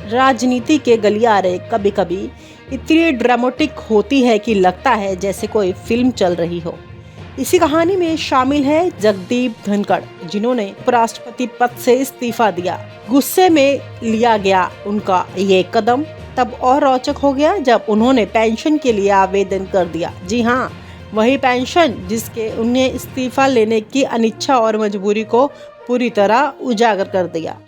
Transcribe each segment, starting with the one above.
राजनीति के गलियारे कभी कभी इतनी ड्रामेटिक होती है कि लगता है जैसे कोई फिल्म चल रही हो। इसी कहानी में शामिल है जगदीप धनखड़, जिन्होंने उपराष्ट्रपति पद से इस्तीफा दिया। गुस्से में लिया गया उनका ये कदम तब और रोचक हो गया जब उन्होंने पेंशन के लिए आवेदन कर दिया। जी हाँ, वही पेंशन जिसके उन्हें इस्तीफा लेने की अनिच्छा और मजबूरी को पूरी तरह उजागर कर दिया।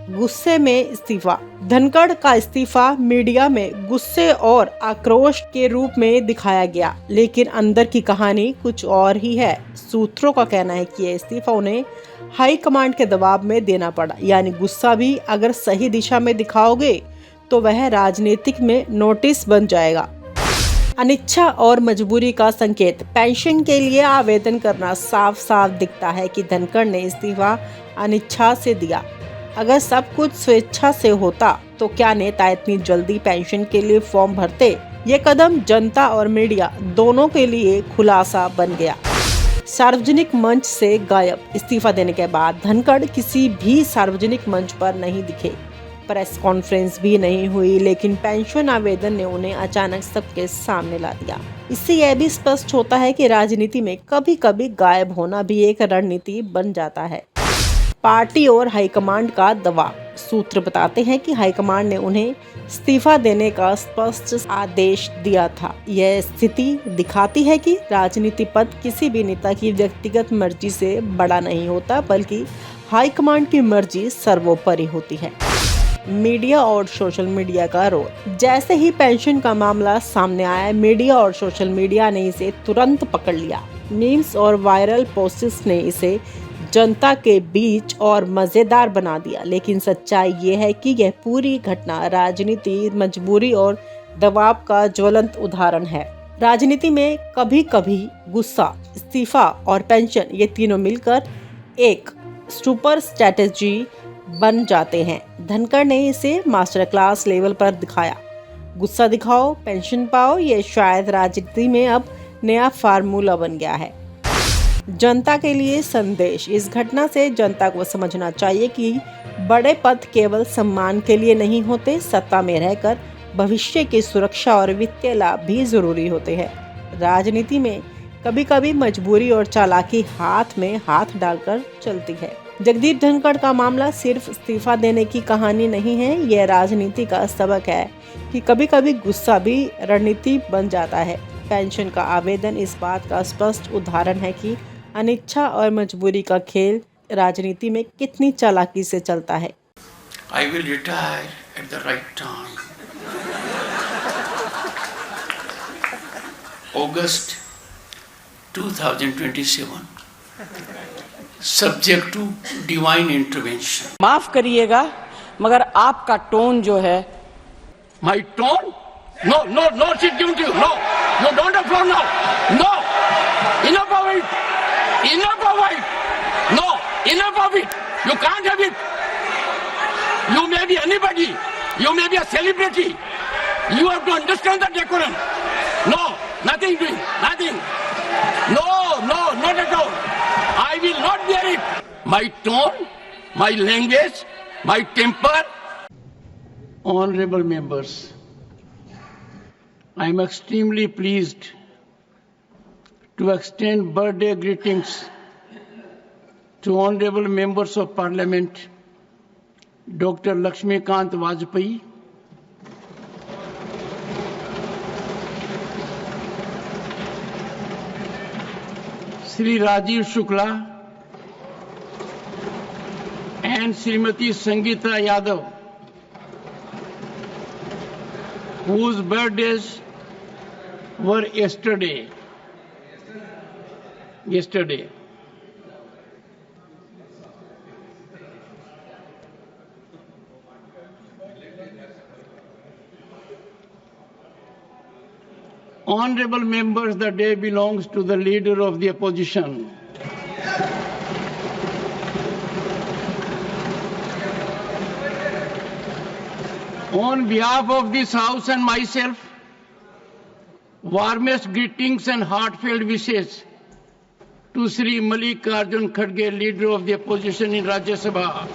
गुस्से में इस्तीफा। धनखड़ का इस्तीफा मीडिया में गुस्से और आक्रोश के रूप में दिखाया गया, लेकिन अंदर की कहानी कुछ और ही है। सूत्रों का कहना है कि यह इस्तीफा उन्हें हाई कमांड के दबाव में देना पड़ा। यानी गुस्सा भी अगर सही दिशा में दिखाओगे तो वह राजनीतिक में नोटिस बन जाएगा। अनिच्छा और मजबूरी का संकेत। पेंशन के लिए आवेदन करना साफ साफ दिखता है कि धनखड़ ने इस्तीफा अनिच्छा से दिया। अगर सब कुछ स्वेच्छा से होता तो क्या नेता इतनी जल्दी पेंशन के लिए फॉर्म भरते? ये कदम जनता और मीडिया दोनों के लिए खुलासा बन गया। सार्वजनिक मंच से गायब। इस्तीफा देने के बाद धनखड़ किसी भी सार्वजनिक मंच पर नहीं दिखे, प्रेस कॉन्फ्रेंस भी नहीं हुई, लेकिन पेंशन आवेदन ने उन्हें अचानक सबके सामने ला दिया। इससे यह भी स्पष्ट होता है कि राजनीति में कभी कभी गायब होना भी एक रणनीति बन जाता है। पार्टी और हाईकमांड का दबाव। सूत्र बताते हैं कि हाईकमांड ने उन्हें इस्तीफा देने का स्पष्ट आदेश दिया था। यह स्थिति दिखाती है कि राजनीति पद किसी भी नेता की व्यक्तिगत मर्जी से बड़ा नहीं होता, बल्कि हाईकमांड की मर्जी सर्वोपरि होती है। मीडिया और सोशल मीडिया का रोल। जैसे ही पेंशन का मामला सामने आया, मीडिया और सोशल मीडिया ने इसे तुरंत पकड़ लिया। मीम्स और वायरल पोस्ट्स ने इसे जनता के बीच और मजेदार बना दिया, लेकिन सच्चाई ये है कि यह पूरी घटना राजनीति, मजबूरी और दबाव का ज्वलंत उदाहरण है। राजनीति में कभी कभी गुस्सा, इस्तीफा और पेंशन, ये तीनों मिलकर एक सुपर स्ट्रैटेजी बन जाते हैं। धनखड़ ने इसे मास्टर क्लास लेवल पर दिखाया। गुस्सा दिखाओ, पेंशन पाओ, ये शायद राजनीति में अब नया फार्मूला बन गया है। जनता के लिए संदेश। इस घटना से जनता को समझना चाहिए कि बड़े पद केवल सम्मान के लिए नहीं होते, सत्ता में रहकर भविष्य की सुरक्षा और वित्तीय लाभ भी जरूरी होते हैं। राजनीति में कभी कभी मजबूरी और चालाकी हाथ में हाथ डालकर चलती है। जगदीप धनखड़ का मामला सिर्फ इस्तीफा देने की कहानी नहीं है, यह राजनीति का सबक है कि कभी कभी गुस्सा भी रणनीति बन जाता है। पेंशन का आवेदन इस बात का स्पष्ट उदाहरण है कि अनिच्छा और मजबूरी का खेल राजनीति में कितनी चालाकी से चलता है। I will retire at the right time. August 2027. Subject to divine intervention. माफ करिएगा, मगर आपका टोन जो है। My tone? No, no, no, she's giving to you. No, you don't have floor now. No, enough of it. Enough of it. No, enough of it. You can't have it. You may be anybody. You may be a celebrity. You have to understand the decorum. No, nothing doing. Nothing. No, no, not at all. I will not bear it. My tone, my language, my temper. Honorable members, I am extremely pleased to extend birthday greetings to honorable members of Parliament, Dr. Lakshmikant Vajpayee, Sri Rajiv Shukla, and Srimati Sangeeta Yadav, whose birthdays were yesterday. Honorable members, the day belongs to the leader of the opposition. On behalf of this House and myself, warmest greetings and heartfelt wishes to Sri Mallikarjun Kharge, leader of the opposition in Rajya Sabha.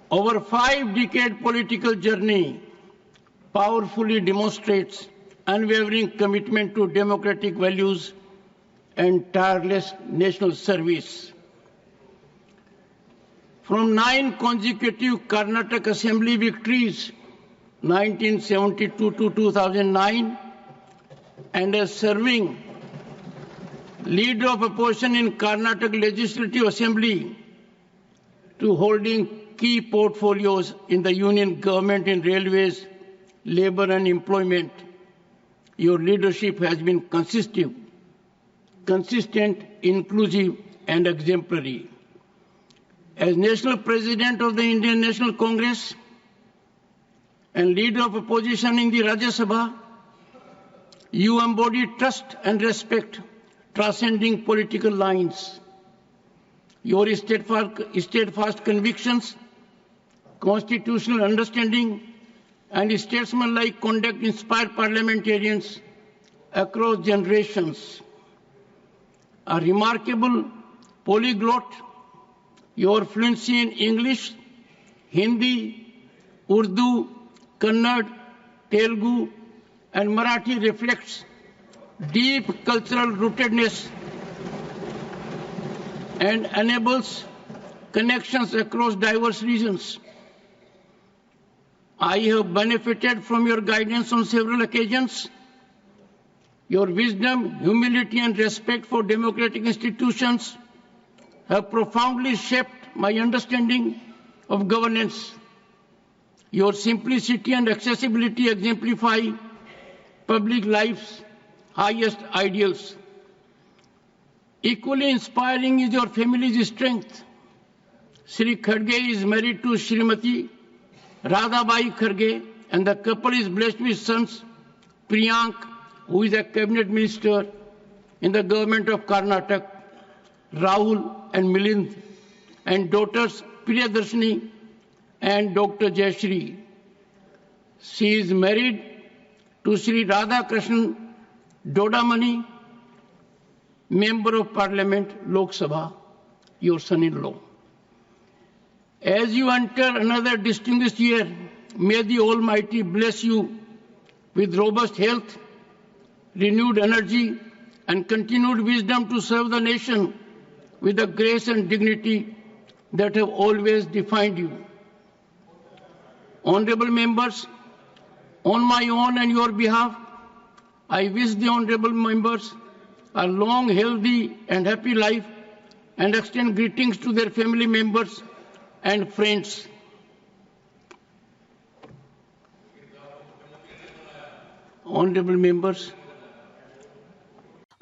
Our 5-decade political journey powerfully demonstrates unwavering commitment to democratic values and tireless national service. From 9 consecutive Karnataka Assembly victories, 1972 to 2009, and as serving leader of opposition in Karnataka Legislative Assembly to holding key portfolios in the union government in railways, labor and employment, your leadership has been consistent, inclusive and exemplary. As National President of the Indian National Congress and leader of opposition in the Rajya Sabha, you embody trust and respect transcending political lines. Your steadfast convictions, constitutional understanding, and statesmanlike conduct inspire parliamentarians across generations. A remarkable polyglot, your fluency in English, Hindi, Urdu, Kannada, Telugu, and Marathi reflects deep cultural rootedness and enables connections across diverse regions. I have benefited from your guidance on several occasions. Your wisdom, humility, and respect for democratic institutions have profoundly shaped my understanding of governance. Your simplicity and accessibility exemplify public life's highest ideals. Equally inspiring is your family's strength. Sri Kharge is married to Srimati Radhabai Kharge, and the couple is blessed with sons Priyank, who is a cabinet minister in the government of Karnataka, Rahul and Milind, and daughters Priyadarshini and Dr. Jayashree. She is married to Sri Radhakrishnan Dodamani, Member of Parliament, Lok Sabha, your son-in-law. As you enter another distinguished year, may the Almighty bless you with robust health, renewed energy, and continued wisdom to serve the nation with the grace and dignity that have always defined you. Honorable members, on my own and your behalf, I wish the honorable members a long, healthy, and happy life and extend greetings to their family members and friends. Honorable members,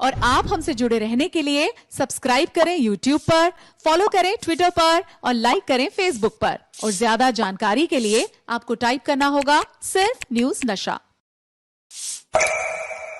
और आप हमसे जुड़े रहने के लिए subscribe करें YouTube पर, follow करें Twitter पर और लाइक करें Facebook पर। और ज्यादा जानकारी के लिए आपको टाइप करना होगा सिर्फ न्यूज़ नशा।